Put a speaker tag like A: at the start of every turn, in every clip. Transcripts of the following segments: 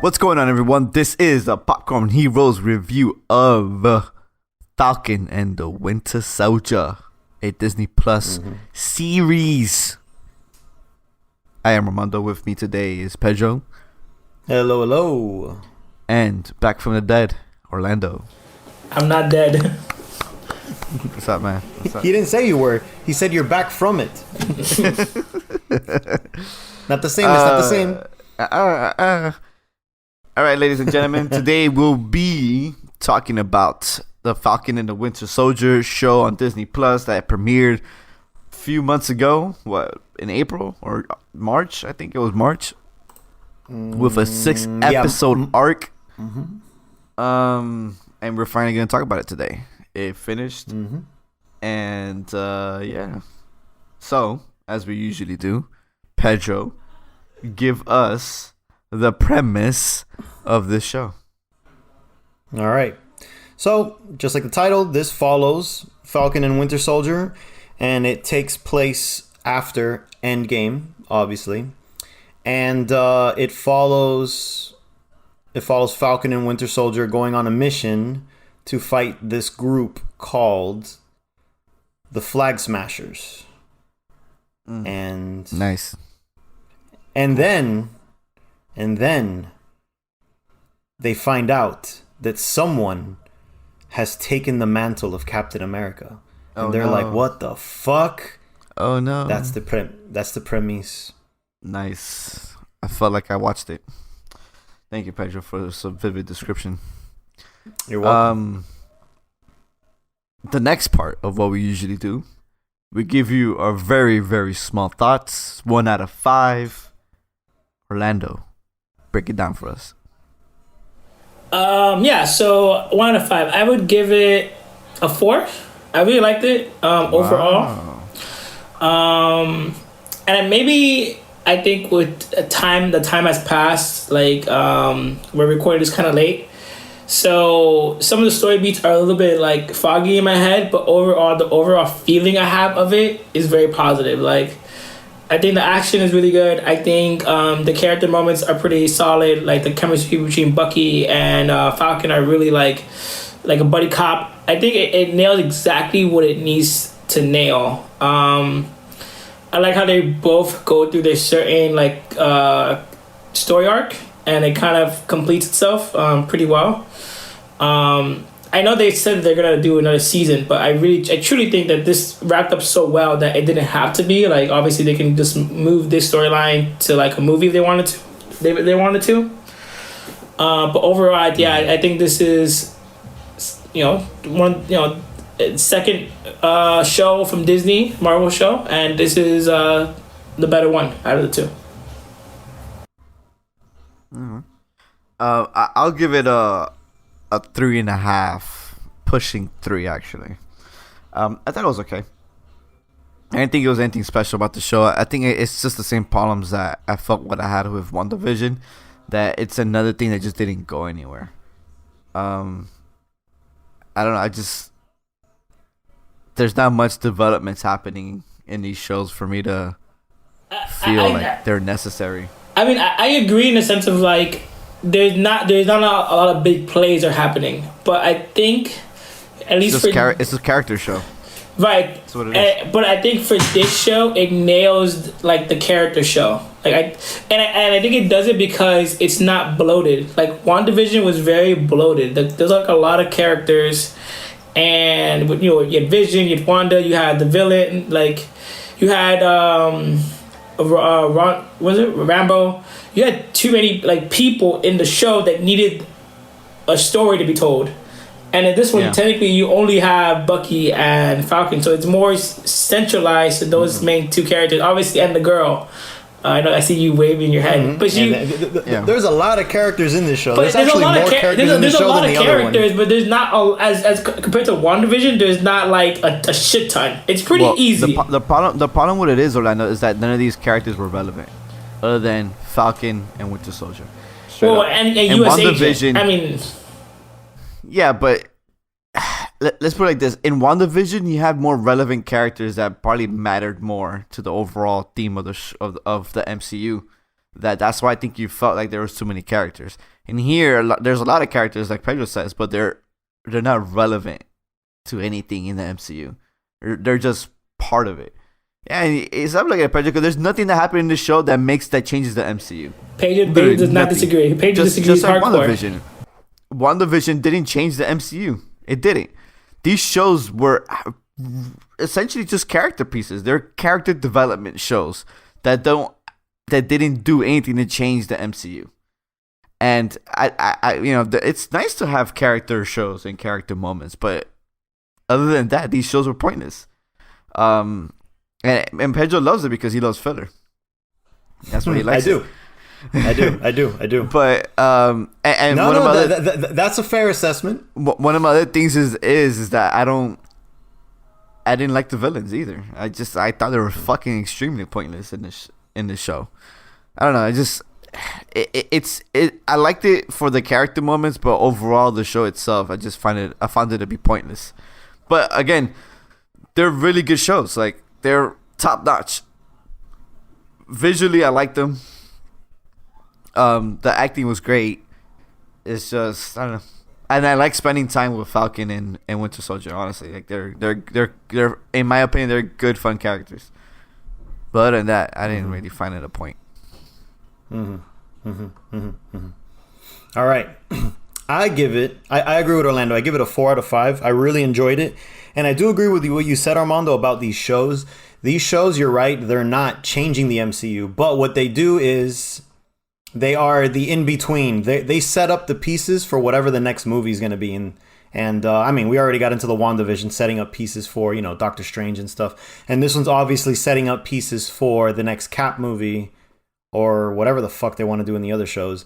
A: What's going on, everyone? This is the Popcorn Heroes review of Falcon and the Winter Soldier, a Disney Plus series. I am Armando. With me today is Pedro.
B: Hello, hello.
A: And back from the dead, Orlando.
C: I'm not dead.
A: What's up, man? What's up?
B: He didn't say you were. He said you're back from it. Not the same. It's not the same.
A: All right, ladies and gentlemen. Today we'll be talking about the Falcon and the Winter Soldier show on Disney Plus that premiered a few months ago. What, in April or March? I think it was March. With a 6-episode arc. And we're finally going to talk about it today. It finished. And yeah. So, as we usually do, Pedro, give us the premise of this show.
B: All right. So, just like the title, this follows Falcon and Winter Soldier, and it takes place after Endgame, obviously. And it follows Falcon and Winter Soldier going on a mission to fight this group called the Flag Smashers. And
A: nice.
B: And then they find out that someone has taken the mantle of Captain America. And they're like, "What the fuck?"
A: Oh no.
B: That's the premise.
A: Nice. I felt like I watched it. Thank you, Pedro, for some vivid description.
B: You're welcome.
A: The next part of what we usually do, we give you our very, very small thoughts. 1 out of 5. Orlando, break it down for us.
C: Yeah, so 1 out of 5. I would give it a 4. I really liked it overall. And maybe I think with the time has passed. Like we're recording this kind of late, so some of the story beats are a little bit like foggy in my head. But overall, the overall feeling I have of it is very positive. Like, I think the action is really good. I think the character moments are pretty solid. Like the chemistry between Bucky and Falcon are really like a buddy cop. I think it nails exactly what it needs to nail. I like how they both go through their certain story arc, and it kind of completes itself pretty well. I know they said they're gonna do another season, but I truly think that this wrapped up so well that it didn't have to be. Like, obviously they can just move this storyline to like a movie if they wanted to. They wanted to. But overall, I think this is, second show from Disney, Marvel show, and this is the better one out of the two.
A: I'll give it a 3.5, pushing 3 actually. I thought it was okay. I didn't think it was anything special about the show. I think it's just the same problems that I felt what I had with WandaVision, that it's another thing that just didn't go anywhere. I don't know. There's not much developments happening in these shows for me to feel like they're necessary.
C: I mean, I agree in the sense of like there's not a lot of big plays are happening, but I think at least
A: it's a character show,
C: right?
A: That's what it is.
C: But I think for this show, it nails like the character show. Like I think it does it because it's not bloated. Like WandaVision was very bloated. There's like a lot of characters. And you had Vision, you had Wanda, you had the villain, like you had Rambo. You had too many like people in the show that needed a story to be told. And in this one, technically, you only have Bucky and Falcon, so it's more centralized to those main two characters, obviously, and the girl. I know I see you waving your head, but
B: there's a lot of characters in this show.
C: There's
B: actually more characters in this show than the other one.
C: But there's not as compared to WandaVision. There's not like a shit ton. It's pretty easy.
A: The problem with it is, Orlando, is that none of these characters were relevant, other than Falcon and Winter Soldier.
C: And US Agent. I mean,
A: yeah, but let's put it like this. In WandaVision, you have more relevant characters that probably mattered more to the overall theme of the MCU That's why I think you felt like there was too many characters. And here, there's a lot of characters, like Pedro says, but they're not relevant to anything in the MCU. They're just part of it. Yeah, it's not like a Pedro, because there's nothing that happened in this show that changes the MCU.
C: Pedro does not disagree. Pedro disagrees
A: just like
C: hardcore.
A: WandaVision didn't change the MCU. It didn't. These shows were essentially just character pieces. They're character development shows that didn't do anything to change the MCU. And I it's nice to have character shows and character moments, but other than that, these shows were pointless. And Pedro loves it because he loves filler. That's what he likes.
B: I do.
A: But
B: that's a fair assessment.
A: One of my other things is that I didn't like the villains either. I thought they were fucking extremely pointless in this show. I don't know. I liked it for the character moments, but overall the show itself, I found it to be pointless. But again, they're really good shows. Like, they're top notch. Visually, I like them. The acting was great. It's just, I don't know. And I like spending time with Falcon and Winter Soldier. Honestly, like they're in my opinion, they're good, fun characters. But other than that, I didn't really find it a point.
B: All right. I agree with Orlando. I give it a 4 out of 5. I really enjoyed it. And I do agree with what you said, Armando, about these shows. These shows, you're right, they're not changing the MCU. But what they do is they are the in-between. They set up the pieces for whatever the next movie is going to be. And I mean, we already got into the WandaVision setting up pieces for, Doctor Strange and stuff. And this one's obviously setting up pieces for the next Cap movie or whatever the fuck they want to do in the other shows.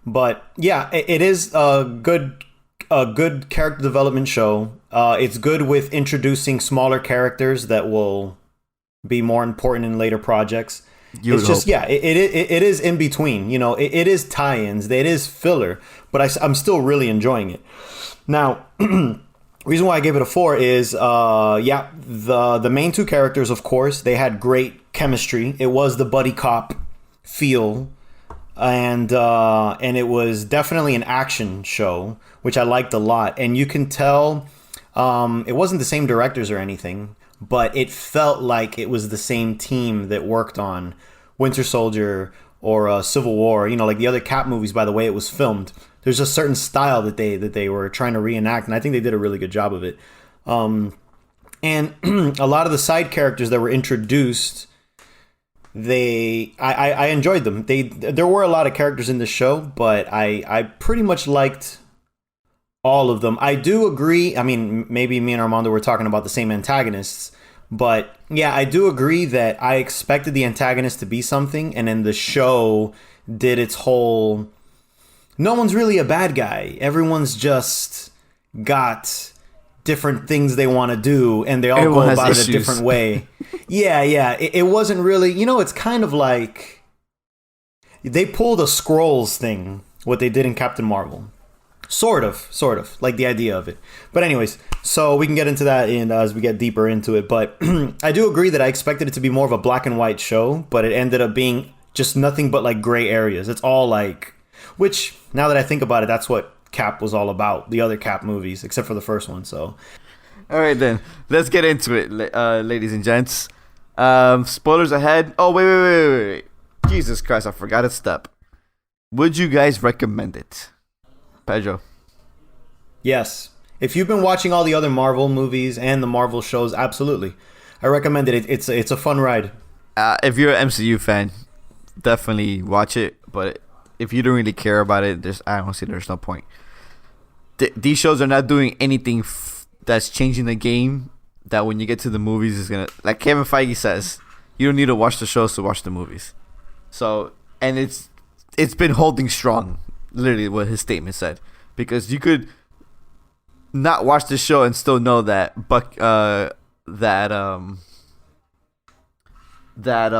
B: But yeah, it is a good character development show. It's good with introducing smaller characters that will be more important in later projects. It's just, yeah, it is in between. It is tie-ins, it is filler, but I'm still really enjoying it. Now, reason why I gave it a 4 is, the main two characters, of course, they had great chemistry. It was the buddy cop feel. And it was definitely an action show, which I liked a lot. And you can tell it wasn't the same directors or anything, but it felt like it was the same team that worked on Winter Soldier or Civil War. Like the other Cap movies, by the way it was filmed. There's a certain style that they were trying to reenact, and I think they did a really good job of it. And a lot of the side characters that were introduced, I enjoyed them. There were a lot of characters in the show, but I pretty much liked all of them. I do agree. I mean, maybe me and Armando were talking about the same antagonists, but yeah, I do agree that I expected the antagonist to be something, and then the show did its whole, no one's really a bad guy. Everyone's just got different things they want to do, and they all go about it a different way. Yeah. It wasn't really, it's kind of like they pulled a Skrulls thing, what they did in Captain Marvel. Sort of, like the idea of it. But anyways, so we can get into that as we get deeper into it. But I do agree that I expected it to be more of a black and white show, but it ended up being just nothing but like gray areas. It's all like, which now that I think about it, that's what Cap was all about. The other Cap movies, except for the first one. So,
A: all right then, let's get into it, ladies and gents. Spoilers ahead. Oh wait! Jesus Christ, I forgot a step. Would you guys recommend it, Pedro?
B: Yes. If you've been watching all the other Marvel movies and the Marvel shows, absolutely, I recommend it. It's a fun ride.
A: If you're an MCU fan, definitely watch it. But if you don't really care about it, I don't see there's no point. These shows are not doing anything that's changing the game. That when you get to the movies is gonna, like Kevin Feige says, you don't need to watch the shows to watch the movies. So, and it's been holding strong, literally what his statement said, because you could not watch the show and still know that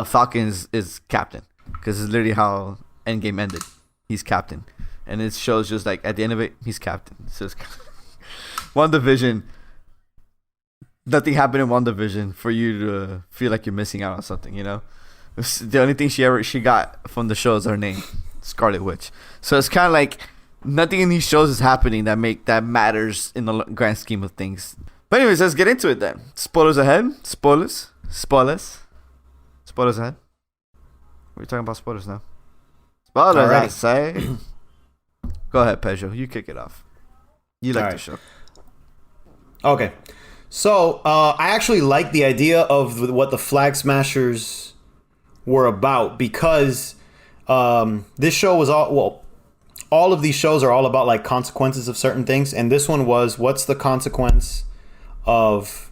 A: Falcon is captain, because it's literally how Endgame ended. He's captain, and it shows just like at the end of it, he's captain. So it's WandaVision. Nothing happened in WandaVision for you to feel like you're missing out on something, The only thing she got from the show is her name, Scarlet Witch. So it's kind of like nothing in these shows is happening that matters in the grand scheme of things. But anyways, let's get into it then. Spoilers ahead. Spoilers ahead. We're talking about spoilers now. Spoilers, I say. Go ahead, Pedro. You kick it off. You like the show.
B: Okay. So, I actually like the idea of what the Flag Smashers were about because this show was all of these shows are all about like consequences of certain things, and this one was what's the consequence of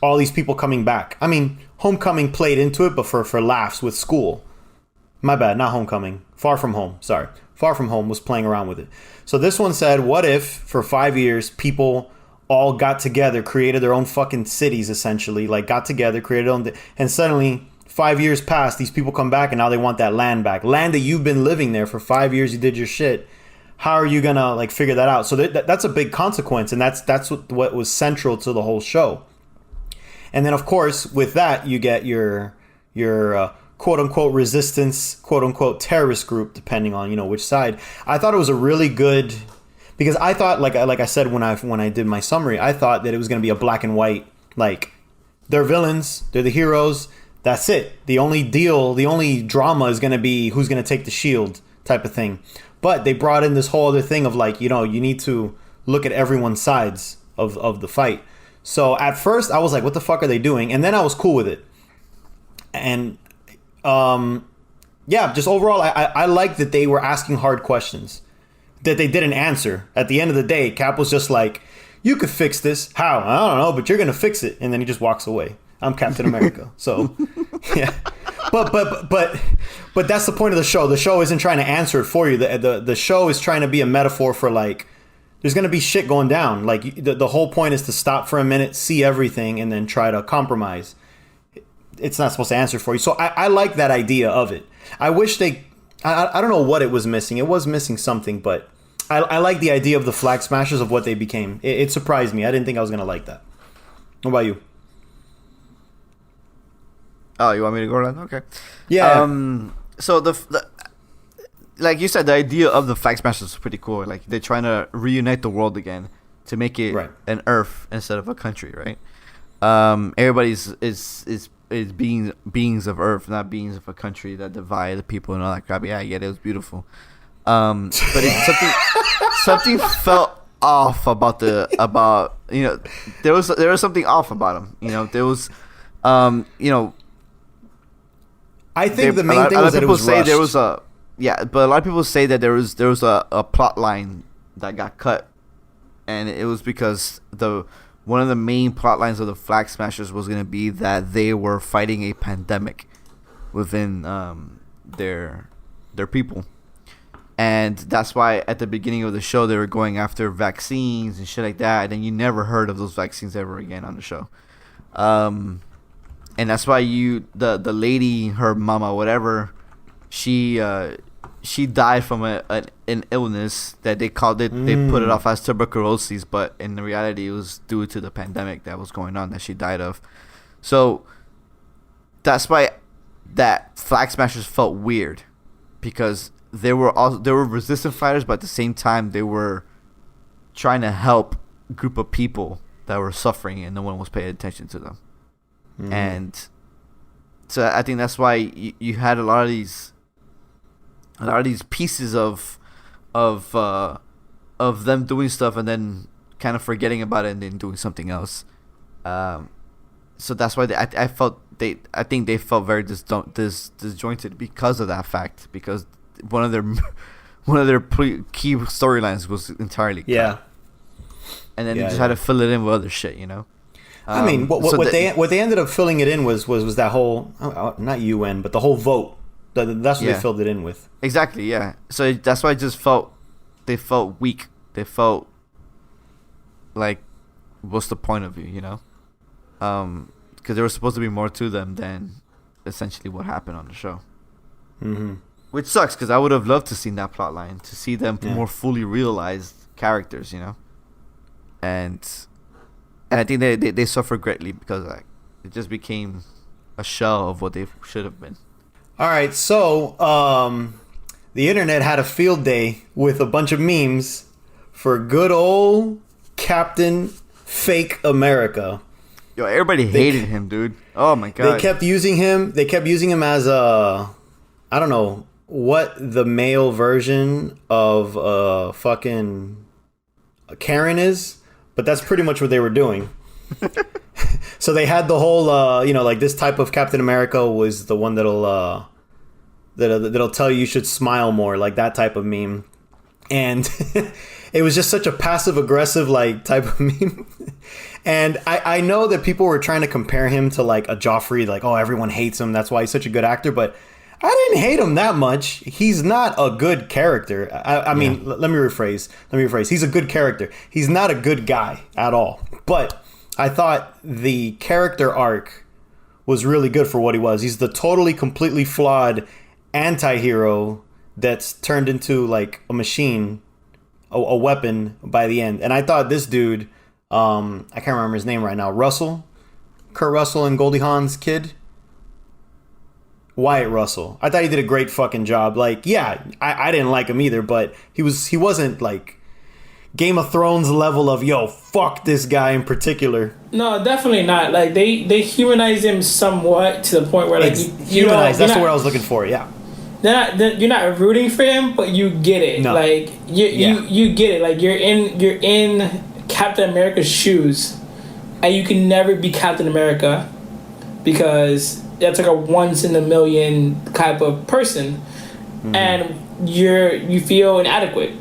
B: all these people coming back. I mean, Homecoming played into it, but for laughs with school. My bad, not Homecoming. Far From Home, sorry. Far From Home was playing around with it. So this one said, what if for 5 years people all got together, created their own fucking cities essentially, like got together, created their own, and suddenly 5 years passed, these people come back and now they want that land back. Land that you've been living there for 5 years, you did your shit. How are you gonna like figure that out? So that's a big consequence, and that's what was central to the whole show. And then of course with that you get your quote unquote resistance, quote unquote terrorist group, depending on which side. I thought it was a really good, because I thought like I said when I did my summary, I thought that it was gonna be a black and white, like they're villains, they're the heroes, that's it. The only drama is gonna be who's gonna take the shield type of thing. But they brought in this whole other thing of like, you need to look at everyone's sides of the fight. So at first I was like, what the fuck are they doing? And then I was cool with it. And just overall, I like that they were asking hard questions that they didn't answer. At the end of the day, Cap was just like, you could fix this. How? I don't know, but you're going to fix it. And then he just walks away. I'm Captain America. So, yeah. But that's the point of the show. The show isn't trying to answer it for you. The show is trying to be a metaphor for like, there's going to be shit going down. Like the whole point is to stop for a minute, see everything, and then try to compromise. It's not supposed to answer for you. So I like that idea of it. I wish I don't know what it was missing. It was missing something, but I like the idea of the Flag Smashers, of what they became. It surprised me. I didn't think I was going to like that. What about you?
A: Oh, you want me to go around? Okay.
B: Yeah.
A: So the like you said, the idea of the Flag Smashers is pretty cool. Like they're trying to reunite the world again to make it an Earth instead of a country, right? Everybody's is beings of Earth, not beings of a country that divide the people and all that crap. Yeah, I get it. It was beautiful. But something felt off about there was something off about them. There was
B: I think the main thing was that it was rushed.
A: But a lot of people say that there was a plot line that got cut, and it was because one of the main plot lines of the Flag Smashers was going to be that they were fighting a pandemic within their people, and that's why at the beginning of the show they were going after vaccines and shit like that, and then you never heard of those vaccines ever again on the show. And that's why the lady, her mama, whatever, she died from an illness that they called it. They put it off as tuberculosis, but in reality, it was due to the pandemic that was going on that she died of. So that's why that Flag Smashers felt weird, because they were resistant fighters, but at the same time they were trying to help a group of people that were suffering, and no one was paying attention to them. And so I think that's why you had a lot of these pieces of them doing stuff and then kind of forgetting about it and then doing something else. So that's why I think they felt very disjointed because of that fact, because one of their key storylines was entirely cut. And then you just had to fill it in with other shit,
B: I mean, what they ended up filling it in was that whole not UN, but the whole vote. That's what they filled it in with.
A: Exactly, yeah. So that's why I just they felt weak. They felt like, what's the point of you, Because there was supposed to be more to them than essentially what happened on the show.
B: Mm-hmm.
A: Which sucks, because I would have loved to see that plot line, to see them more fully realized characters, And I think they suffered greatly because it just became a shell of what they should have been.
B: All right, so the internet had a field day with a bunch of memes for good old Captain Fake America.
A: Yo, everybody hated him, dude. Oh my god.
B: They kept using him. They kept using him as a, I don't know what the male version of fucking Karen is, but that's pretty much what they were doing. So they had the whole, like this type of Captain America was the one that'll tell you should smile more, like that type of meme. And it was just such a passive aggressive like type of meme. And I know that people were trying to compare him to like a Joffrey, like, oh, everyone hates him, that's why he's such a good actor. But I didn't hate him that much. He's not a good character. I mean, let me rephrase. He's a good character. He's not a good guy at all. But I thought the character arc was really good for what he was. He's the totally, completely flawed anti-hero that's turned into like a machine, a weapon by the end. And I thought this dude, I can't remember his name right now, Kurt Russell and Goldie Hawn's kid, Wyatt Russell. I thought he did a great fucking job. Like, yeah, I didn't like him either, but he wasn't like Game of Thrones level of, yo, fuck this guy in particular.
C: No, definitely not. Like they humanized him somewhat to the point where like
B: humanized. That's the word I was looking for. Yeah.
C: You're not rooting for him, but you get it.
B: No.
C: Like you get it. Like you're in Captain America's shoes, and you can never be Captain America because that's like a once in a million type of person, and you feel inadequate.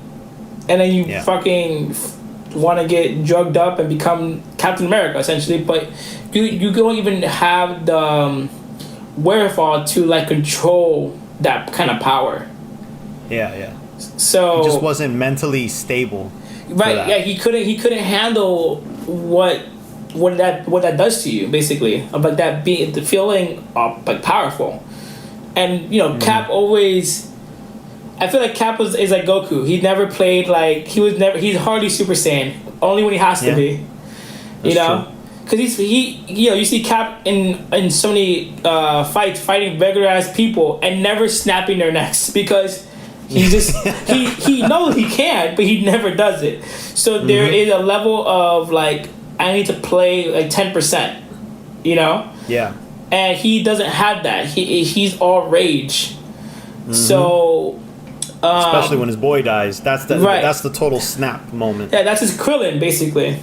C: And then you fucking want to get drugged up and become Captain America, essentially. But you don't even have the wherewithal to like control that kind of power.
B: Yeah.
C: So
B: he just wasn't mentally stable.
C: Right? Yeah, he couldn't handle what that does to you, basically. Of like that being the feeling of like powerful, and Cap always. I feel like Cap is like Goku. He never played like he's hardly Super Saiyan. Only when he has to be. Because you see Cap in so many fights fighting regular ass people and never snapping their necks because he just he knows he can, but he never does it. So there is a level of like I need to play like 10%.
B: Yeah.
C: And he doesn't have that. He's all rage. So.
B: Especially when his boy dies, that's the total snap moment.
C: Yeah, that's his Krillin, basically.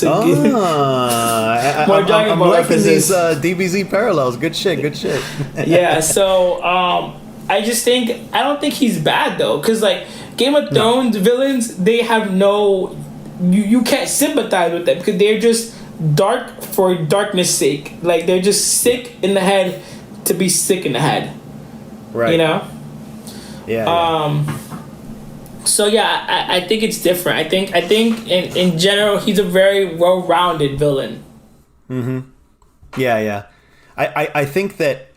B: I'm liking these DBZ parallels. Good shit.
C: Yeah, so I don't think he's bad though, because like Game of Thrones villains, they have no, you can't sympathize with them because they're just dark for darkness sake. Like they're just sick in the head to be sick in the head.
B: Right. Yeah.
C: So yeah, I think it's different. I think in general he's a very well-rounded villain.
B: Yeah. I think that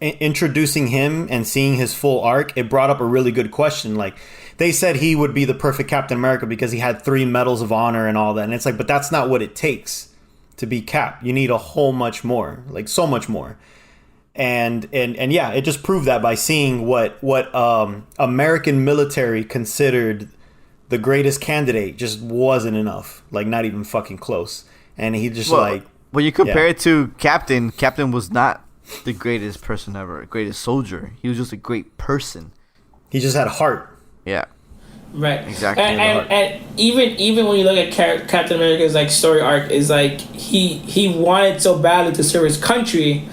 B: introducing him and seeing his full arc, it brought up a really good question. Like they said he would be the perfect Captain America because he had 3 medals of honor and all that. And it's like, but that's not what it takes to be Cap. You need a whole much more, like so much more. And yeah, it just proved that by seeing what American military considered the greatest candidate just wasn't enough, like not even fucking close. And he just
A: well, you compare it to Captain. Captain was not the greatest person ever, greatest soldier. He was just a great person.
B: He just had heart.
A: Yeah.
C: Right.
A: Exactly.
C: And even when you look at Captain America's like story arc, is like he wanted so badly to serve his country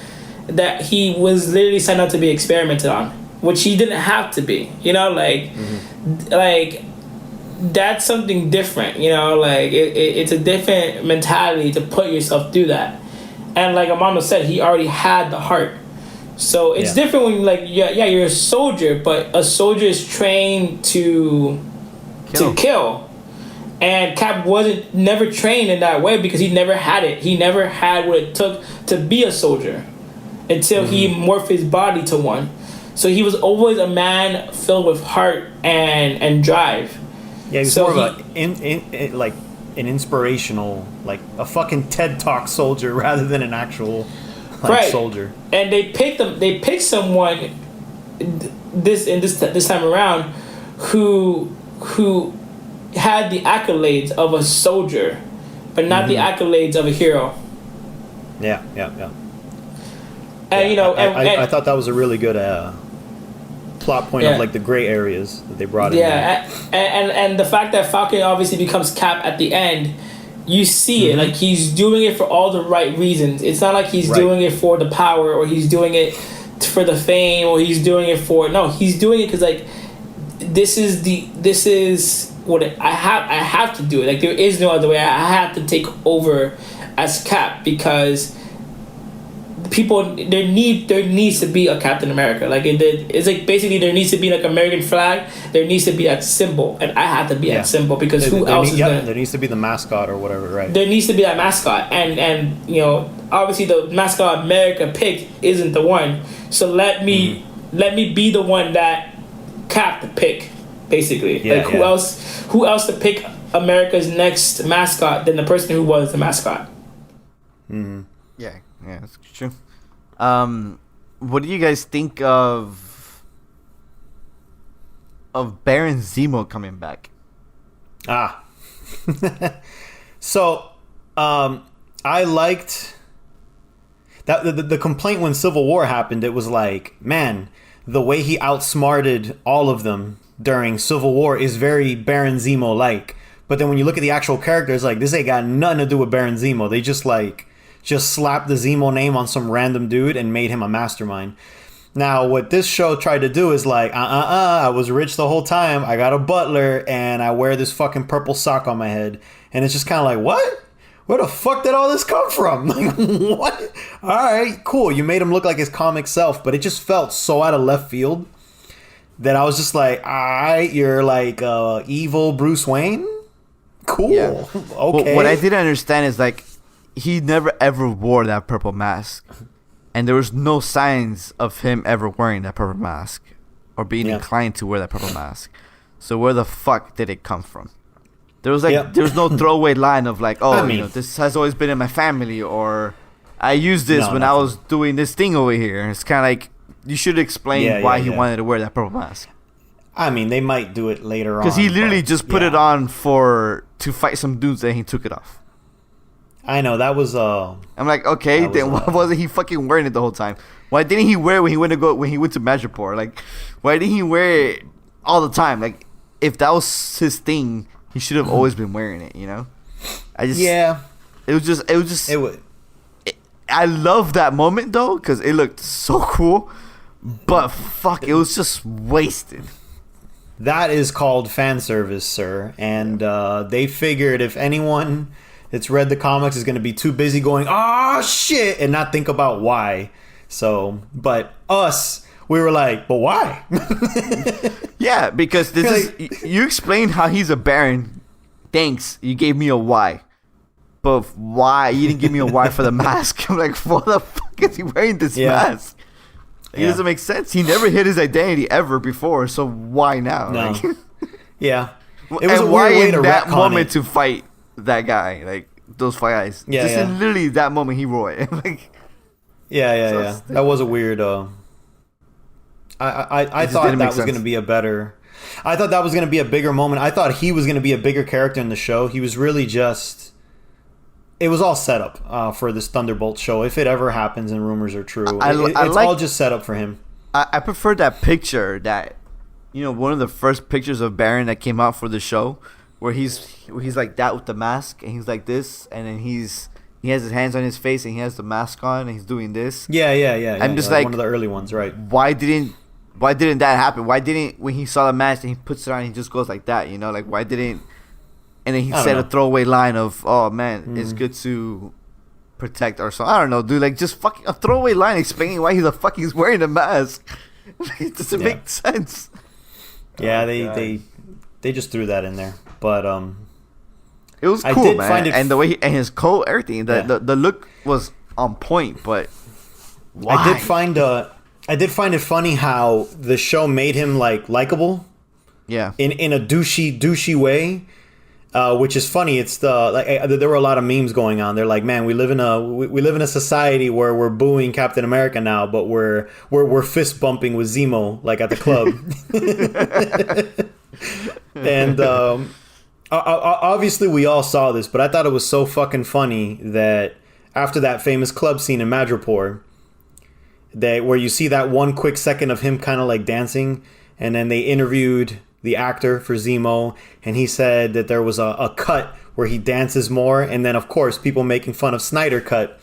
C: that he was literally signed up to be experimented on, which he didn't have to be. Like that's something different. Like it's a different mentality to put yourself through that. And like Amanda said, he already had the heart. So it's different when you're a soldier, but a soldier is trained to kill. And Cap wasn't never trained in that way because he never had it. He never had what it took to be a soldier until he morphed his body to one. So he was always a man filled with heart and drive.
B: Yeah, he's more of an inspirational, like a fucking TED Talk soldier rather than an actual
C: right.
B: soldier.
C: And they picked them. They picked someone this time around who had the accolades of a soldier, but not the accolades of a hero.
B: Yeah.
C: And
B: I thought that was a really good plot point of like the gray areas that they brought in.
C: Yeah, and the fact that Falcon obviously becomes Cap at the end, you see it like he's doing it for all the right reasons. It's not like he's doing it for the power or he's doing it for the fame or he's doing it for he's doing it because like this is what I have to do it. Like there is no other way. I have to take over as Cap because people there needs to be a Captain America. Like it's like basically there needs to be like American flag. There needs to be that symbol, and I have to be that symbol because who else is gonna?
B: There needs to be the mascot or whatever, right?
C: There needs to be that mascot, and obviously the mascot America picked isn't the one. So let me be the one that Cap to pick, basically. Who else to pick America's next mascot than the person who was the mascot?
B: Mm-hmm.
A: Yeah, that's true. What do you guys think of Baron Zemo coming back?
B: So, I liked that the complaint when Civil War happened. It was like, man, the way he outsmarted all of them during Civil War is very Baron Zemo like. But then when you look at the actual characters, like this ain't got nothing to do with Baron Zemo. They just slapped the Zemo name on some random dude and made him a mastermind. Now, what this show tried to do is like, I was rich the whole time. I got a butler and I wear this fucking purple sock on my head. And it's just kind of like, what? Where the fuck did all this come from? Like, what? All right, cool. You made him look like his comic self, but it just felt so out of left field that I was just like, all right, you're like evil Bruce Wayne? Cool. Yeah. Okay.
A: Well, what I didn't understand is like, he never ever wore that purple mask. And there was no signs of him ever wearing that purple mask or being inclined to wear that purple mask. So where the fuck did it come from? There was there's no throwaway line of like, this has always been in my family, or I used this when I was doing this thing over here. It's kind of like you should explain why he wanted to wear that purple mask.
B: I mean, they might do it later on.
A: Because he literally just put it on to fight some dudes, and he took it off.
B: I know, that was
A: I'm like, okay, then why wasn't he fucking wearing it the whole time? Why didn't he wear it when he went to Madripoor? Like, why didn't he wear it all the time? Like, if that was his thing, he should have always been wearing it, you know? I love that moment though, because it looked so cool, but fuck, it was just wasted.
B: That is called fan service, sir. And they figured if anyone that's read the comics is going to be too busy going, shit, and not think about why. So, but us, we were like, but why?
A: Yeah, because you explained how he's a baron. Thanks, you gave me a why. But why? You didn't give me a why for the mask. I'm like, what the fuck is he wearing this mask? It doesn't make sense. He never hid his identity ever before, so why now?
B: No.
A: Like,
B: yeah.
A: It was a weird way to that moment to fight that guy, like those five guys. In literally that moment he wore it. Like,
B: yeah. That was a weird. I thought that was going to be a better. I thought that was going to be a bigger moment. I thought he was going to be a bigger character in the show. He was really just. It was all set up for this Thunderbolt show. If it ever happens and rumors are true, it's all just set up for him.
A: I prefer that picture that, one of the first pictures of Baron that came out for the show, where he's like that with the mask and he's like this, and then he has his hands on his face and he has the mask on and he's doing this.
B: Yeah.
A: I'm just like
B: one of the early ones, right?
A: Why didn't that happen? Why didn't when he saw the mask and he puts it on, he just goes like that? Like why didn't? And then he said a throwaway line of, "Oh man, it's good to protect ourselves." I don't know, dude. Like just fucking a throwaway line explaining why he's wearing a mask. It doesn't make sense.
B: Yeah, they just threw that in there, but
A: it was cool, man. And the way and his coat, everything. The look was on point, but why?
B: I did find it funny how the show made him like likable.
A: Yeah.
B: In a douchey way. which is funny. It's there were a lot of memes going on. They're like, man, we live in a society where we're booing Captain America now, but we're fist bumping with Zemo like at the club. And obviously we all saw this, but I thought it was so fucking funny that after that famous club scene in Madripoor, where you see that one quick second of him kind of like dancing, and then they interviewed the actor for Zemo, and he said that there was a cut where he dances more, and then of course people making fun of Snyder Cut.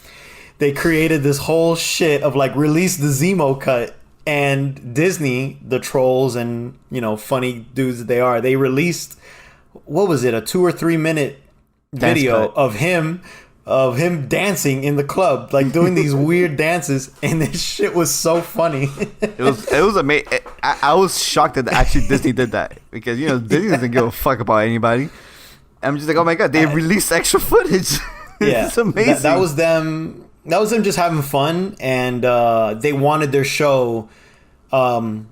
B: They created this whole shit of like, release the Zemo cut, and Disney, the trolls and funny dudes that they are, they released, what was it, a 2 or 3 minute video of him dancing in the club, like doing these weird dances, and this shit was so funny.
A: It was amazing. I was shocked that actually Disney did that, because Disney doesn't give a fuck about anybody. I'm just like, oh my god, they released extra footage.
B: Yeah,
A: it's amazing.
B: That was them. That was them just having fun, and they wanted their show to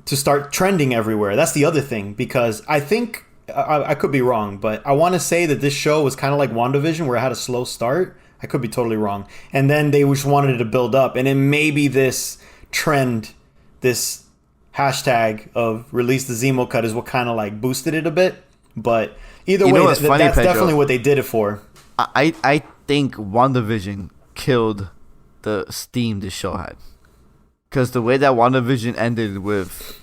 B: start trending everywhere. That's the other thing, because I think. I could be wrong, but I want to say that this show was kind of like WandaVision, where it had a slow start. I could be totally wrong. And then they just wanted it to build up. And then maybe this trend, this hashtag of release the Zemo cut, is what kind of like boosted it a bit. But either way, that's Pedro, definitely what they did it for.
A: I think WandaVision killed the steam this show had. Because the way that WandaVision ended with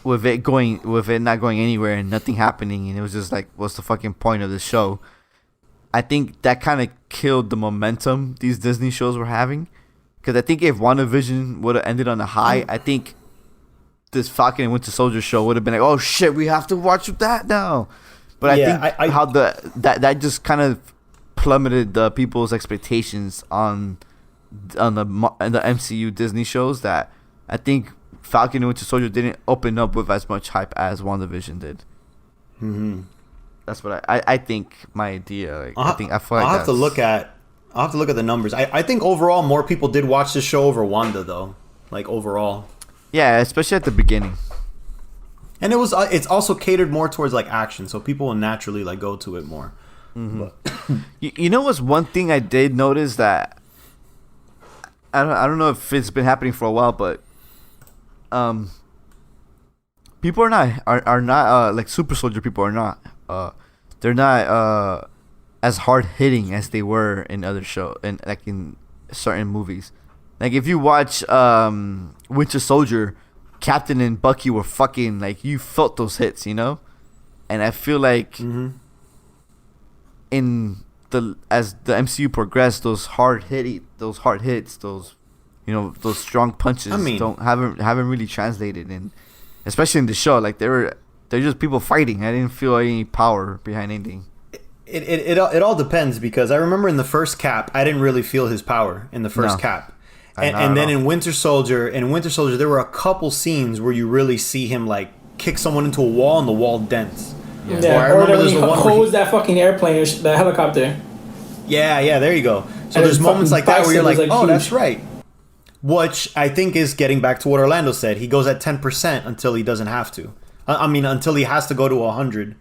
A: it not going anywhere and nothing happening, and it was just like, what's the fucking point of this show? I think that kind of killed the momentum these Disney shows were having. Because I think if WandaVision would have ended on a high, I think this Falcon and Winter Soldier show would have been like, oh shit, we have to watch that now. But I think how that just kind of plummeted the people's expectations on the MCU Disney shows, that I think Falcon and Winter Soldier didn't open up with as much hype as WandaVision did.
B: Mm-hmm.
A: That's what I think. My idea.
B: I'll have to look at the numbers. I think overall more people did watch this show over Wanda, though. Like overall. Yeah,
A: especially at the beginning.
B: And it's also catered more towards like action, so people will naturally like go to it more.
A: Mm-hmm. you know what's one thing I did notice that I don't know if it's been happening for a while, but people are not like Super Soldier people are not they're not as hard hitting as they were in other shows and like in certain movies. Like if you watch Winter Soldier, Captain and Bucky were fucking like, you felt those hits, and I feel like as the MCU progressed, those hard hits, those strong punches haven't really translated in, especially in the show. Like they're just people fighting. I didn't feel any power behind anything.
B: It all depends, because I remember in the first Cap, I didn't really feel his power in the first Cap. And then in Winter Soldier, there were a couple scenes where you really see him like kick someone into a wall and the wall dents.
C: Yeah, or when he holds that fucking airplane, the helicopter.
B: Yeah, there you go. So there's moments like that where you're like, oh, huge. That's right. Which I think is getting back to what Orlando said. He goes at 10% until he doesn't have to. Until he has to go to 100.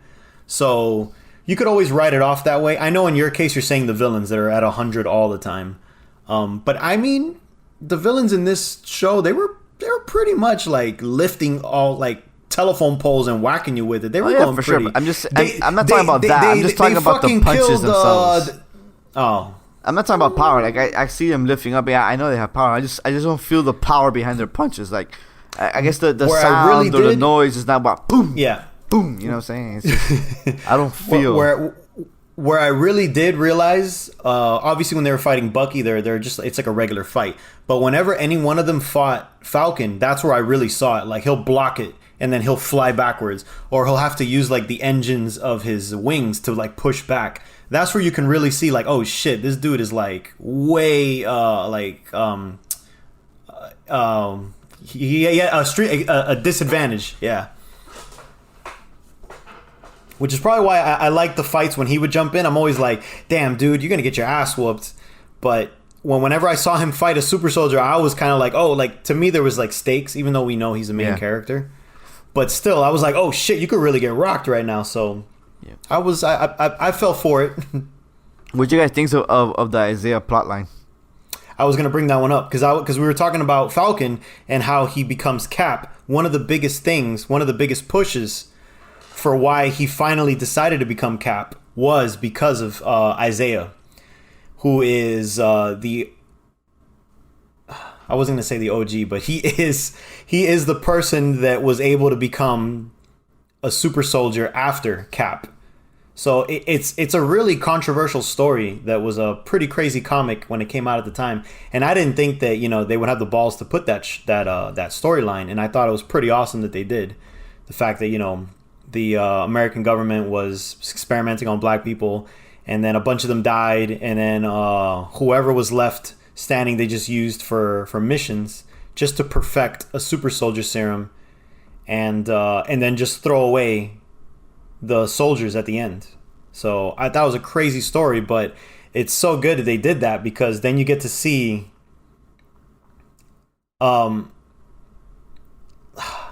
B: So you could always write it off that way. I know in your case you're saying the villains that are at 100 all the time. But I mean, the villains in this show, they were pretty much like lifting all like telephone poles and whacking you with it. They were going for pretty.
A: Sure. I'm not talking about that. I'm just talking about the punches themselves. I'm not talking about power. Like I see them lifting up. Yeah, I know they have power. I just don't feel the power behind their punches. Like I guess the sound or the noise is not about boom.
B: Yeah,
A: boom. You know what I'm saying? It's just, I don't feel
B: where I really did realize. Obviously, when they were fighting Bucky, they're just, it's like a regular fight. But whenever any one of them fought Falcon, that's where I really saw it. Like he'll block it, and then he'll fly backwards, or he'll have to use like the engines of his wings to like push back. That's where you can really see like, oh shit, this dude is like way he had a disadvantage. Yeah. Which is probably why I like the fights when he would jump in. I'm always like, damn, dude, you're gonna get your ass whooped. But whenever I saw him fight a super soldier, I was kind of like, oh, like to me there was like stakes, even though we know he's a main character. But still, I was like, oh shit, you could really get rocked right now. So
A: Yeah.
B: I fell for it.
A: What do you guys think of the Isaiah plotline?
B: I was gonna bring that one up because we were talking about Falcon and how he becomes Cap. One of the biggest things, one of the biggest pushes for why he finally decided to become Cap was because of Isaiah, who is the. I wasn't gonna say the OG, but he is the person that was able to become a super soldier after Cap. So it's a really controversial story that was a pretty crazy comic when it came out at the time, and I didn't think that they would have the balls to put that storyline, and I thought it was pretty awesome that they did. The fact that the American government was experimenting on black people, and then a bunch of them died, and then whoever was left standing they just used for missions just to perfect a super soldier serum, and then just throw away the soldiers at the end. So I thought it was a crazy story, but it's so good that they did that, because then you get to see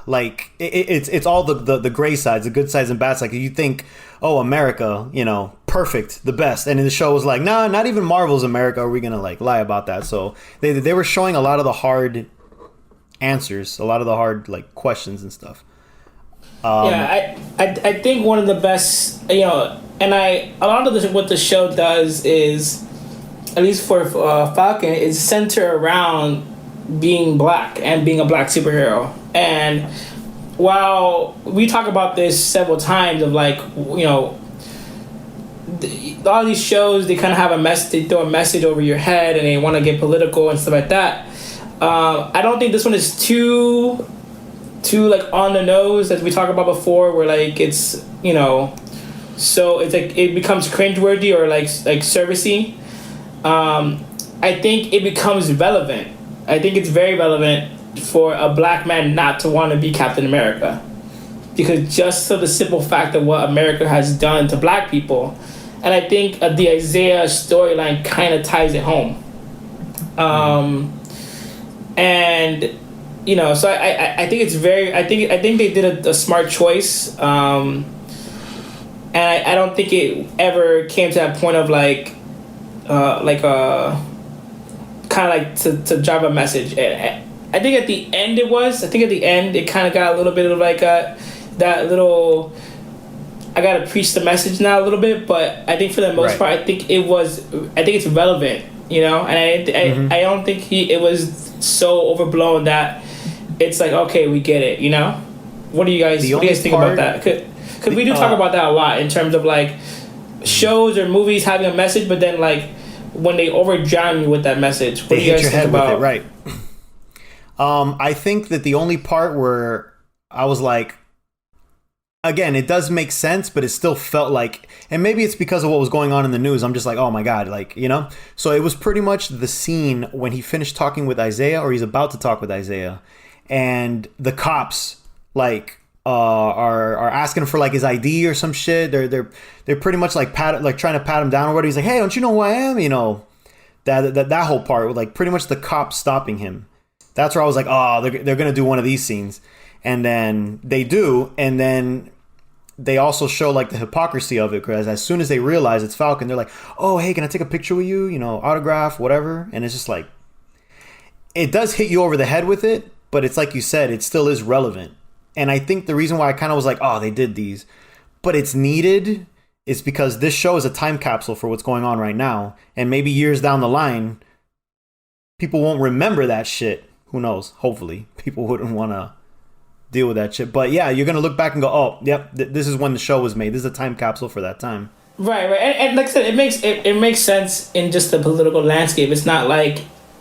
B: like it's all the gray sides, the good sides and bad sides. You think, oh, America, perfect, the best, and in the show was like, nah, not even Marvel's America are we gonna lie about that. So they were showing a lot of the hard answers, a lot of the hard questions and stuff.
C: I think one of the best, and a lot of what the show does is, at least for Falcon, is center around being black and being a black superhero. And while we talk about this several times of a lot of these shows, they kind of have they throw a message over your head and they want to get political and stuff like that. I don't think this one is too on the nose, as we talked about before, where it's so it's it becomes cringeworthy or servicey. I think it becomes relevant. I think it's very relevant for a black man not to want to be Captain America, because just of the simple fact of what America has done to black people. And I think the Isaiah storyline kind of ties it home. And so I think it's I think they did a smart choice. And I don't think it ever came to that point of to drive a message. I think at the end it kind of got a little bit of that little, I gotta preach the message now a little bit, but I think for the most part, I think it's relevant, and I don't think it was so overblown that it's okay, we get it, What do you guys think about that? Because we do talk about that a lot in terms of shows or movies having a message, but then when they overdrown you with that message, what do you guys think about?
B: With it, right. I think that the only part where I was again, it does make sense, but it still felt and maybe it's because of what was going on in the news, I'm just oh my God, So it was pretty much the scene when he finished talking with Isaiah, or he's about to talk with Isaiah, and the cops are asking for his ID or some shit. They're pretty much trying to pat him down or whatever. He's hey, don't you know who I am? That whole part with pretty much the cops stopping him. That's where I was oh, they're gonna do one of these scenes. And then they do, and then they also show the hypocrisy of it, because as soon as they realize it's Falcon, they're oh, hey, can I take a picture with you? Autograph, whatever. And it's just it does hit you over the head with it, but it's like you said, it still is relevant. And I think the reason why I kind of was oh, they did these, but it's needed, is because this show is a time capsule for what's going on right now. And maybe years down the line, people won't remember that shit. Who knows? Hopefully, people wouldn't want to deal with that shit. But yeah, you're gonna look back and go, oh, yep, this is when the show was made. This is a time capsule for that time.
C: Right. And like I said, it makes sense in just the political landscape. It's not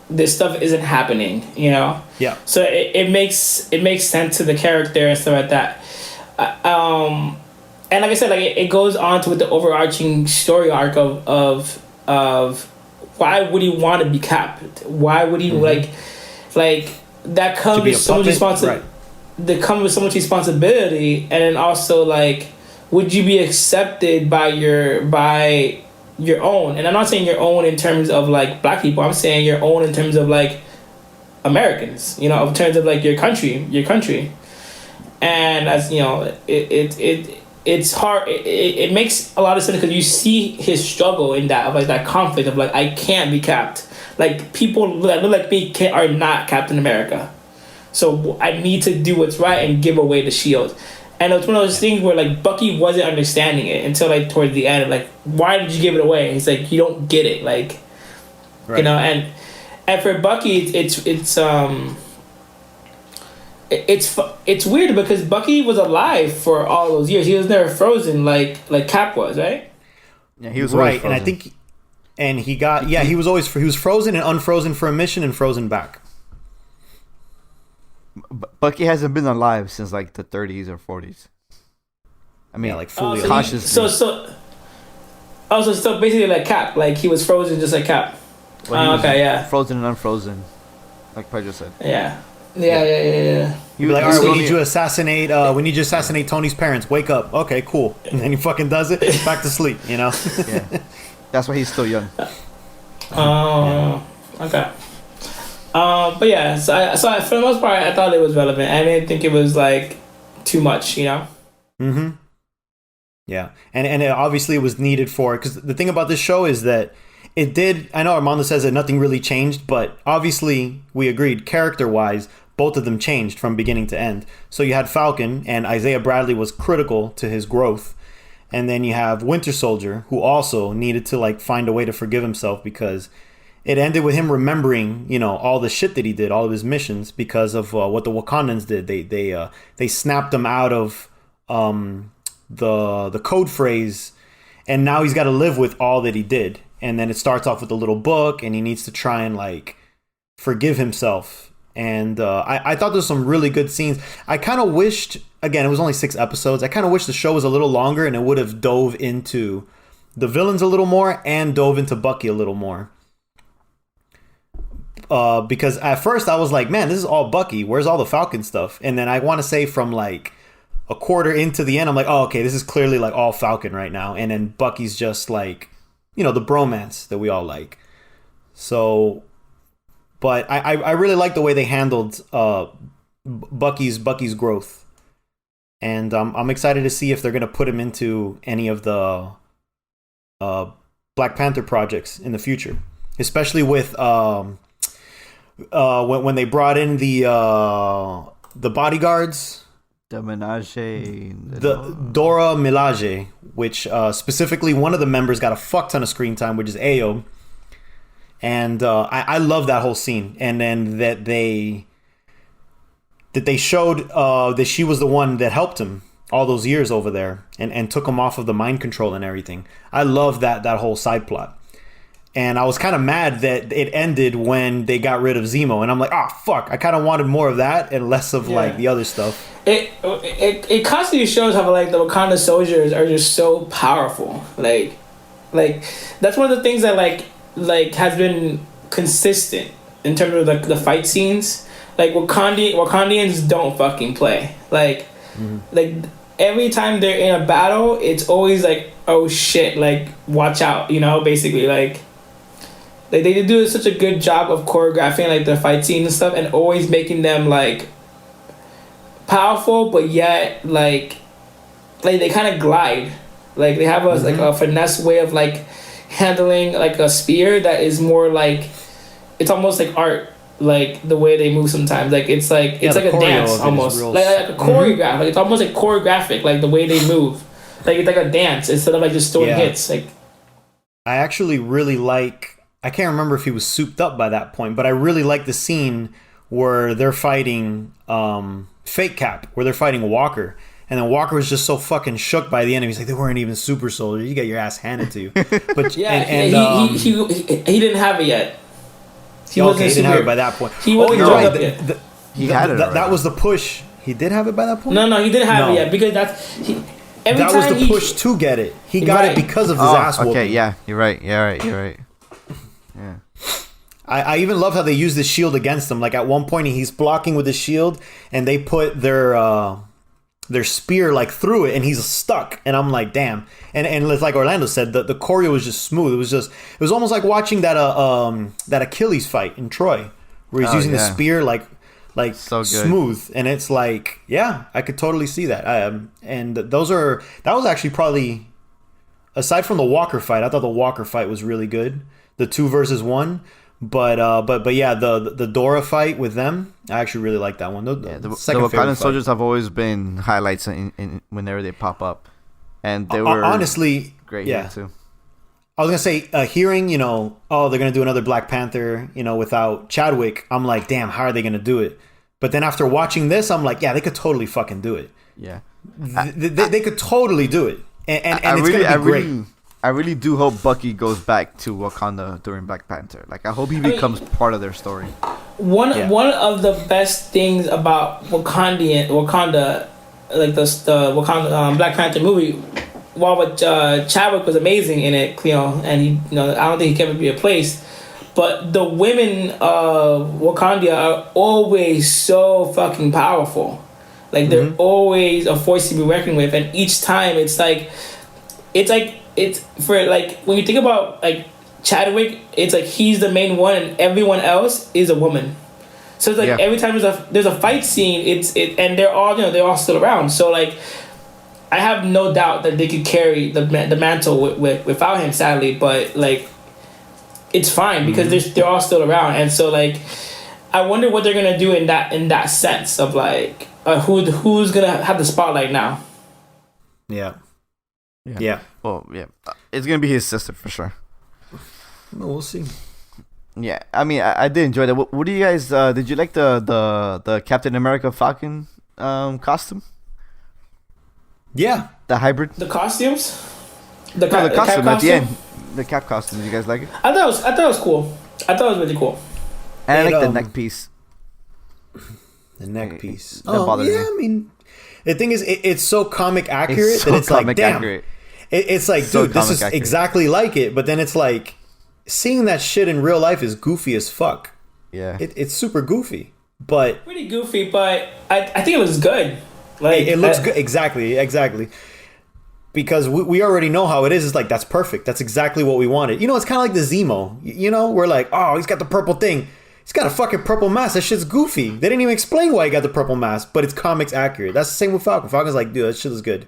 C: this stuff isn't happening, Yeah. So it makes sense to the character and stuff like that. And like I said, it goes on to with the overarching story arc of why would he want to be Cap? Why would he that comes with so much responsibility. Right. That come with so much responsibility, and then also would you be accepted by your own? And I'm not saying your own in terms of black people. I'm saying your own in terms of Americans. In terms of your country. And as it's it's hard. It makes a lot of sense because you see his struggle in that, of like that conflict of like, I can't be capped. Like people that look like me are not Captain America, so I need to do what's right and give away the shield. And it's one of those things where like Bucky wasn't understanding it until like towards the end. Like, why did you give it away? He's like, you don't get it. Like, right. You know, and for Bucky, it's weird because Bucky was alive for all those years. He was never frozen like Cap was, right?
A: Yeah, he was
B: right, and I think, and he got he was always he was frozen and unfrozen for a mission and frozen back.
A: Bucky hasn't been alive since like the 30s or 40s. I mean,
B: like fully
A: consciously.
C: So basically like Cap, like he was frozen just like Cap.
A: Well, okay, yeah. Frozen and unfrozen, like Pedro said.
C: Yeah.
B: You'd be like, all right, we need you to assassinate. We need you to assassinate Tony's parents. Wake up. Okay, cool. And then he fucking does it. Back to sleep. You know.
A: Yeah. That's why he's still young.
C: Okay. But yeah, so for the most part, I thought it was relevant. I didn't think it was like too much, you know.
B: Mm-hmm. Yeah, and obviously it was needed for, because the thing about this show is that it did. I know Armando says that nothing really changed, but obviously we agreed character-wise, both of them changed from beginning to end. So you had Falcon, and Isaiah Bradley was critical to his growth. And then you have Winter Soldier, who also needed to like find a way to forgive himself because it ended with him remembering, you know, all the shit that he did, all of his missions, because of what the Wakandans did. They snapped him out of the code phrase, and now he's got to live with all that he did. And then it starts off with a little book, and he needs to try and like forgive himself. And I thought there's some really good scenes. I kind of wished, again, it was only 6 episodes. I kind of wish the show was a little longer and it would have dove into the villains a little more and dove into Bucky a little more. Because at first I was like, man, this is all Bucky. Where's all the Falcon stuff? And then I want to say from like a quarter into the end, I'm like, oh, okay, this is clearly like all Falcon right now. And then Bucky's just like, you know, the bromance that we all like. So, but I really like the way they handled Bucky's growth. And I'm excited to see if they're going to put him into any of the Black Panther projects in the future. Especially with when they brought in the bodyguards,
A: the
B: Dora Milaje, which specifically one of the members got a fuck ton of screen time, which is Ayo, and I love that whole scene. And then that they showed that she was the one that helped him all those years over there and took him off of the mind control and everything. I love that whole side plot. And I was kind of mad that it ended when they got rid of Zemo. And I'm like, fuck. I kind of wanted more of that and less of like the other stuff.
C: It constantly shows how like the Wakanda soldiers are just so powerful. Like that's one of the things that like has been consistent in terms of like the fight scenes. Like Wakandians don't fucking play. Like every time they're in a battle, it's always like, oh shit, like watch out, you know, basically like they do such a good job of choreographing like the fight scenes and stuff, and always making them like powerful, but yet like they kind of glide. Like they have like a finesse way of like handling like a spear that is more like, it's almost like art. Like the way they move sometimes, like it's like a dance almost, like a choreograph. Like it's almost like choreographic, like the way they move, like it's like a dance instead of like just throwing hits. Like
B: I actually really like. I can't remember if he was souped up by that point, but I really like the scene where they're fighting Fake Cap, where they're fighting Walker, and then Walker was just so fucking shook by the end. He's like, they weren't even super soldiers. You got your ass handed to you. But
C: he didn't have it yet.
B: He didn't have it by that point.
C: You're right.
A: He had it.
B: That was the push. He did have it by that point?
C: No, he didn't have it yet because
B: that was the push to get it. He got it because of his ass whooping.
A: Okay, yeah, you're right. You're right. Yeah.
B: I even love how they use the shield against him. Like at one point he's blocking with the shield, and they put their spear like through it, and he's stuck. And I'm like, damn. And it's like Orlando said, the choreo was just smooth. It was almost like watching that Achilles fight in Troy, where he's using the spear like like
A: So good.
B: smooth, and it's like, yeah, I could totally see that. And that was actually probably, aside from the Walker fight, I thought the Walker fight was really good, the 2 versus 1. But yeah, the Dora fight with them, I actually really like that one.
A: The
B: second favorite
A: Wakandan
B: fight.
A: soldiers have always been highlights in whenever they pop up, and they were
B: honestly
A: great
B: yeah.
A: here too.
B: I was gonna say, hearing, oh, they're gonna do another Black Panther, without Chadwick. I'm like, damn, how are they gonna do it? But then after watching this, I'm like, yeah, they could totally fucking do it.
A: Yeah,
B: They could totally do it, and it's gonna be great.
A: I really do hope Bucky goes back to Wakanda during Black Panther. Like, I hope he becomes part of their story.
C: One of the best things about Wakanda, like the Wakanda Black Panther movie, while Chadwick was amazing in it, and he, I don't think he can ever be replaced. But the women of Wakanda are always so fucking powerful. Like, they're always a force to be reckoned with, and each time it's for, like, when you think about, like, Chadwick, it's like he's the main one and everyone else is a woman. So it's like every time there's a fight scene, and they're all still around. So, like, I have no doubt that they could carry the mantle without him, sadly, but, like, it's fine because they're all still around. And so, like, I wonder what they're gonna do in that sense of, like, who's gonna have the spotlight now.
B: Yeah.
A: Well, yeah, it's gonna be his sister for sure.
B: Well, we'll see.
A: Yeah, I mean, I did enjoy that. What do you guys? Did you like the Captain America Falcon costume?
B: Yeah,
A: the hybrid.
C: The costumes.
A: The costume at the
C: costume?
A: end. The cap costume. Did you guys like it?
C: I thought it was cool. I thought it was really cool.
A: And I like the neck piece.
B: The neck piece.
A: That bothered me.
B: I mean, the thing is, it's so comic accurate
A: so
B: that it's like, damn.
A: Accurate.
B: It's like,
A: So
B: dude, this is
A: accurate.
B: exactly like it. But then it's like, seeing that shit in real life is goofy as fuck.
A: Yeah.
B: It's super goofy, but
C: Pretty goofy, but I think it was good. Like,
B: it looks good. Exactly. Because we already know how it is. It's like, that's perfect. That's exactly what we wanted. It's kind of like the Zemo. We're like, oh, he's got the purple thing. He's got a fucking purple mask. That shit's goofy. They didn't even explain why he got the purple mask, but it's comics accurate. That's the same with Falcon. Falcon's like, dude, that shit is good.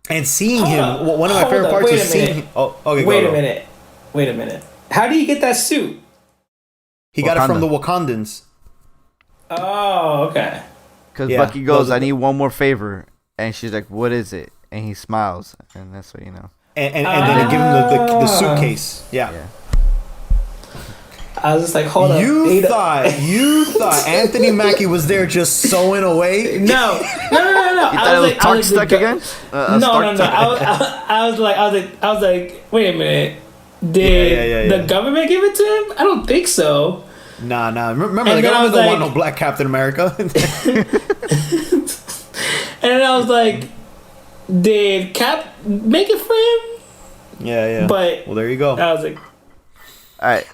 B: And seeing him, one of my favorite parts is seeing him. Oh, okay,
C: Wait a minute. How do you get that suit?
B: He got it from the Wakandans.
C: Oh, okay.
A: Because Bucky goes, I need one more favor. And she's like, what is it? And he smiles. And that's what you know.
B: And then they give him the suitcase. Yeah.
C: I was just like, hold up.
B: You thought Anthony Mackie was there just sewing away?
C: No.
A: You thought it was Stark stuck again?
C: No. I was like, wait a minute. Did the government give it to him? I don't think so.
B: Nah. Remember, the government don't want no black Captain America.
C: And then I was like, did Cap make it for him?
B: Yeah.
C: But
B: well, there you go.
C: I was like,
A: all right.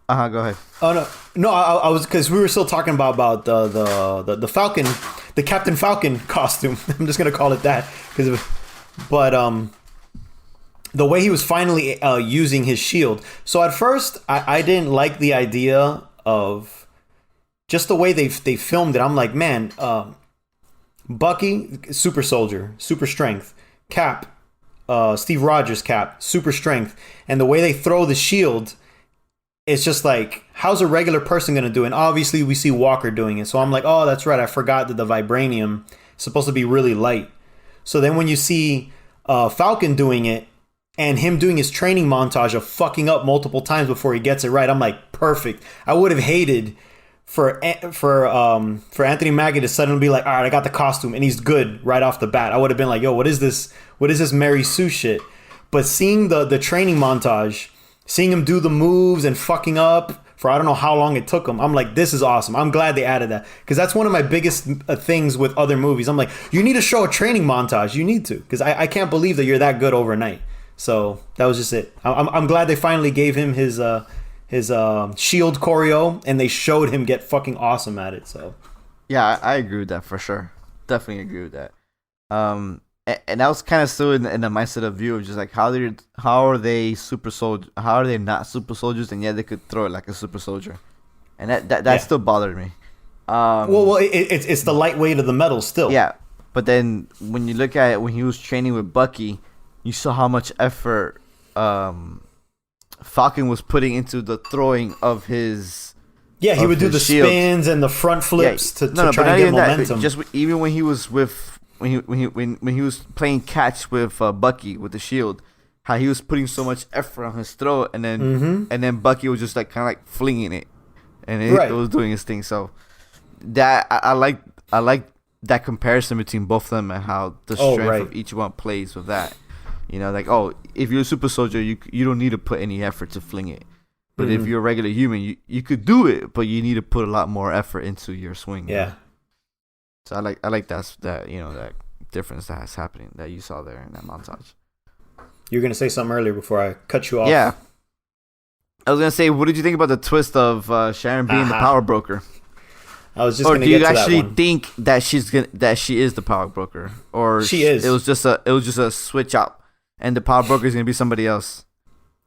A: Go ahead.
B: Oh no! I was, because we were still talking about the Falcon, the Captain Falcon costume. I'm just gonna call it that but the way he was finally using his shield. So at first, I didn't like the idea of just the way they filmed it. I'm like, man, Bucky, super soldier, super strength. Cap, Steve Rogers Cap, super strength, and the way they throw the shield. It's just like, how's a regular person going to do it? And obviously, we see Walker doing it. So I'm like, oh, that's right. I forgot that the vibranium is supposed to be really light. So then when you see Falcon doing it and him doing his training montage of fucking up multiple times before he gets it right, I'm like, perfect. I would have hated for Anthony Mackie to suddenly be like, all right, I got the costume and he's good right off the bat. I would have been like, yo, what is this? What is this Mary Sue shit? But seeing the training montage, seeing him do the moves and fucking up for I don't know how long it took him, I'm like, this is awesome. I'm glad they added that, because that's one of my biggest things with other movies. I'm like, you need to show a training montage. You need to, because I can't believe that you're that good overnight. So that was just it. I'm glad they finally gave him his shield choreo and they showed him get fucking awesome at it. So
A: yeah, I agree with that for sure. Definitely agree with that. And I was kind of still in the mindset of view of just like, how are they super soldier? How are they not super soldiers and yet they could throw it like a super soldier? and that
B: Yeah.
A: still bothered me.
B: It's the lightweight of the metal still.
A: Yeah, but then when you look at it, when he was training with Bucky, you saw how much effort Falcon was putting into the throwing of his.
B: Yeah, he would do the
A: shield.
B: Spins and the front flips to try
A: but
B: and get momentum.
A: Just even when he was with when he was playing catch with Bucky with the shield, how he was putting so much effort on his throw, and then Bucky was just like kind of like flinging it, and it was doing his thing. So that I like that comparison between both of them and how the strength of each one plays with that. You know, like, if you're a super soldier, you don't need to put any effort to fling it. But if you're a regular human, you could do it, but you need to put a lot more effort into your swing.
B: Yeah.
A: So I like that difference that's happening that you saw there in that montage.
B: You were gonna say something earlier before I cut you off.
A: Yeah. I was gonna say, what did you think about the twist of Sharon being the power broker?
B: I was just. Or do you
A: actually think that she is the power broker, or
B: she is?
A: It was just a switch up, and the power broker is gonna be somebody else.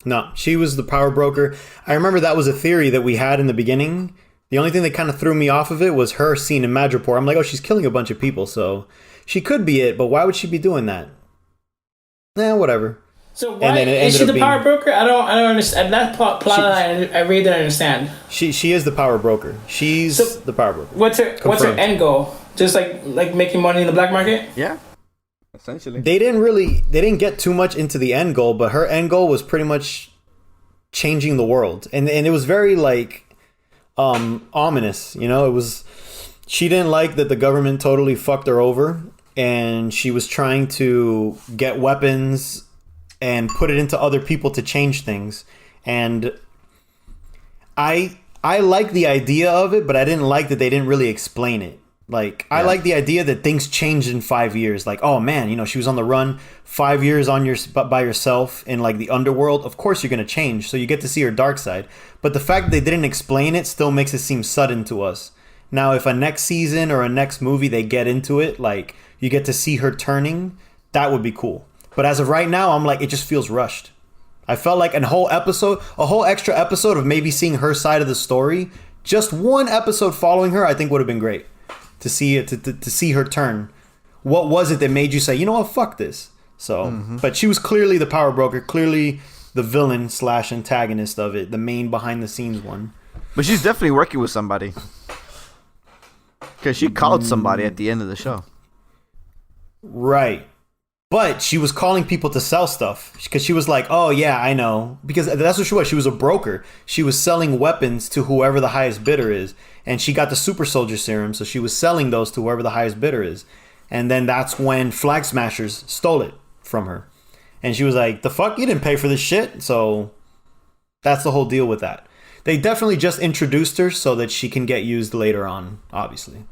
B: No, she was the power broker. I remember that was a theory that we had in the beginning. The only thing that kind of threw me off of it was her scene in Madripoor. I'm like, she's killing a bunch of people, so she could be it, but why would she be doing that? Whatever.
C: So why is she the power broker? I don't understand that plot line. I really didn't understand.
B: She is the power broker. She's the power broker.
C: What's her end goal? Just like making money in the black market?
A: Yeah. Essentially.
B: They didn't get too much into the end goal, but her end goal was pretty much changing the world. And it was very like ominous, you know? It was, she didn't like that the government totally fucked her over, and she was trying to get weapons and put it into other people to change things. And I like the idea of it, but I didn't like that they didn't really explain it. Like, I like the idea that things changed in 5 years. Like, oh man, you know, she was on the run 5 years by yourself in like the underworld. Of course you're going to change. So you get to see her dark side. But the fact that they didn't explain it still makes it seem sudden to us. Now, if a next season or a next movie they get into it, like you get to see her turning, that would be cool. But as of right now, I'm like, it just feels rushed. I felt like a whole extra episode of maybe seeing her side of the story, just one episode following her, I think would have been great. To see it, to see her turn. What was it that made you say, you know what, fuck this? So, but she was clearly the power broker, clearly the villain / antagonist of it, the main behind the scenes one.
A: But she's definitely working with somebody, because she called somebody at the end of the show.
B: Right. But she was calling people to sell stuff, because she was like, oh yeah, I know. Because that's what she was. She was a broker. She was selling weapons to whoever the highest bidder is. And she got the super soldier serum, so she was selling those to whoever the highest bidder is. And then that's when Flag Smashers stole it from her. And she was like, the fuck? You didn't pay for this shit? So that's the whole deal with that. They definitely just introduced her so that she can get used later on, obviously.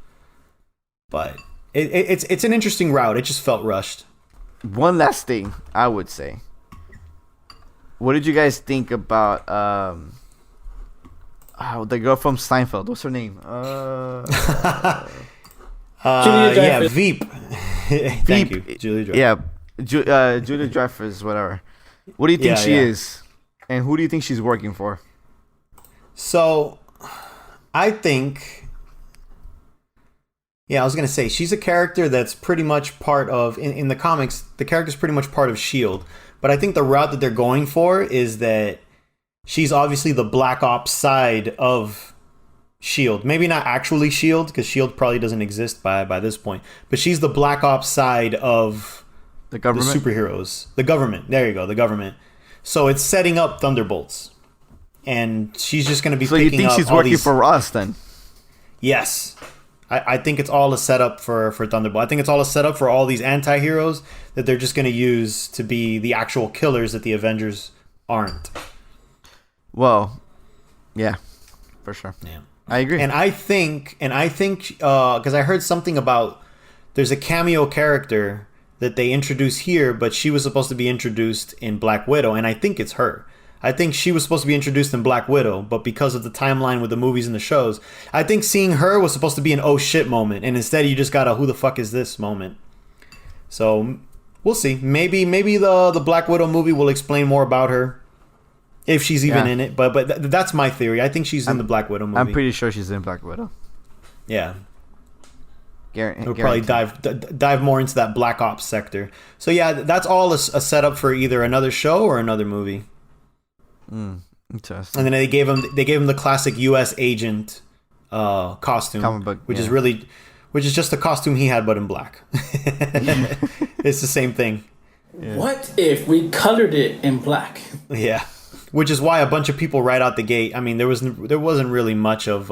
B: But it's an interesting route. It just felt rushed.
A: One last thing, I would say. What did you guys think about the girl from Seinfeld? What's her name?
B: Yeah, Veep. Thank you, Julia Dreyfus.
A: Yeah, Julia Dreyfus, whatever. What do you think she is? And who do you think she's working for?
B: So, I think... Yeah, I was going to say, she's a character that's pretty much part of... In the comics, the character's pretty much part of S.H.I.E.L.D. But I think the route that they're going for is that she's obviously the Black Ops side of S.H.I.E.L.D. Maybe not actually S.H.I.E.L.D., because S.H.I.E.L.D. probably doesn't exist by this point. But she's the Black Ops side of
A: the government?
B: The superheroes. The government. There you go, the government. So it's setting up Thunderbolts. And she's just going to be picking up. So you think she's
A: working for us, then?
B: Yes. I think it's all a setup for Thunderbolt. I think it's all a setup for all these anti-heroes that they're just going to use to be the actual killers that the Avengers aren't.
A: Well, yeah, for sure.
B: Yeah,
A: I agree.
B: And I think, because I heard something about there's a cameo character that they introduce here, but she was supposed to be introduced in Black Widow, and I think it's her. I think she was supposed to be introduced in Black Widow, but because of the timeline with the movies and the shows, I think seeing her was supposed to be an oh shit moment, and instead you just got a who the fuck is this moment. So we'll see. Maybe the Black Widow movie will explain more about her. if she's even
A: Yeah.
B: in it. But that's my theory. I think she's in the Black Widow movie.
A: I'm pretty sure she's in Black Widow.
B: Yeah.
A: Guaranteed.
B: We'll probably dive more into that Black Ops sector. So yeah, that's all a setup for either another show or another movie.
A: Interesting.
B: And then they gave him the classic U.S. agent costume,
A: Comic book,
B: which
A: yeah.
B: which is just the costume he had but in black. It's the same thing.
A: Yeah.
C: What if we colored it in black?
B: Yeah, which is why a bunch of people right out the gate. I mean, there wasn't really much of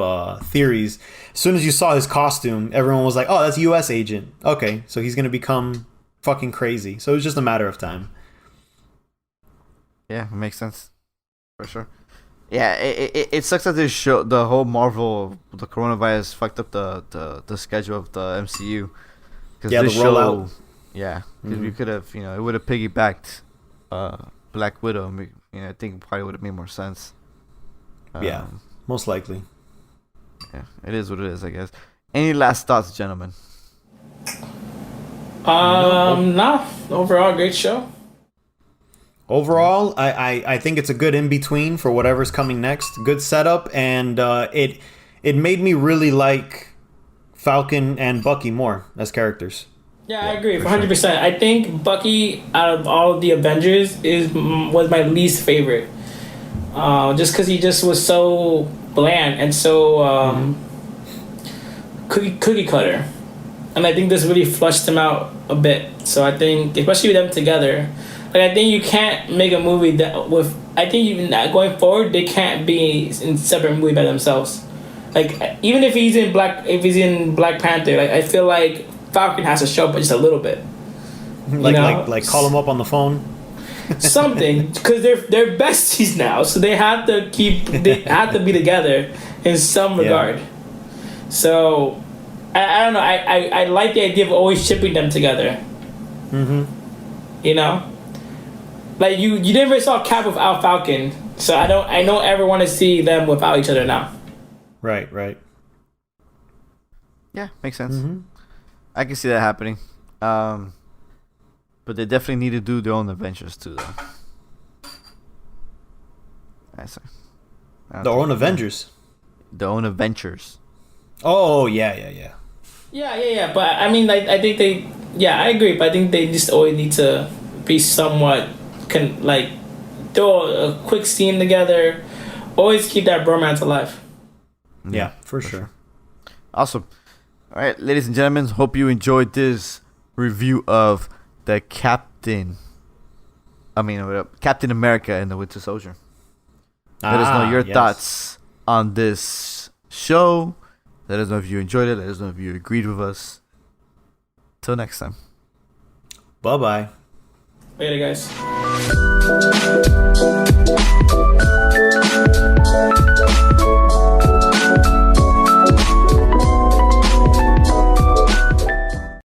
B: theories. As soon as you saw his costume, everyone was like, "Oh, that's U.S. agent. Okay, so he's gonna become fucking crazy." So it was just a matter of time.
A: Yeah, it makes sense. For sure. Yeah, it sucks that this show, the whole Marvel, the coronavirus fucked up the schedule of the MCU.
B: Yeah, the rollout.
A: Yeah, because we could have, it would have piggybacked Black Widow. And I think it probably would have made more sense.
B: Yeah, most likely.
A: Yeah, it is what it is, I guess. Any last thoughts, gentlemen?
C: Nah. Overall, great show.
B: Overall, I think it's a good in between for whatever's coming next. Good setup, and it made me really like Falcon and Bucky more as characters.
C: Yeah, I agree, 100%. I think Bucky, out of all of the Avengers, was my least favorite. Just because he just was so bland and so cookie cutter. And I think this really flushed him out a bit. So I think, especially with them together, I think you can't make a movie that with. I think even going forward, they can't be in separate movie by themselves. Like even if he's in Black Panther, I feel like Falcon has to show up just a little bit.
B: Like call him up on the phone.
C: Something, because they're besties now, so they have to be together in some regard. So I don't know. I like the idea of always shipping them together. Like you never saw Cap without Falcon, so I don't ever want to see them without each other now.
B: Right.
A: Yeah, makes sense. I can see that happening. But they definitely need to do their own adventures too, though.
B: Their own Avengers.
A: Their own adventures.
B: Oh yeah.
C: Yeah. But I mean, I think they. Yeah, I agree. But I think they just always need to be somewhat throw a quick scene together. Always keep that bromance alive.
B: Yeah, for sure.
A: Awesome. All right, ladies and gentlemen, hope you enjoyed this review of the Captain America and the Winter Soldier. Let us know your thoughts on this show. Let us know if you enjoyed it. Let us know if you agreed with us. Till next time.
B: Bye-bye.
C: Later, guys.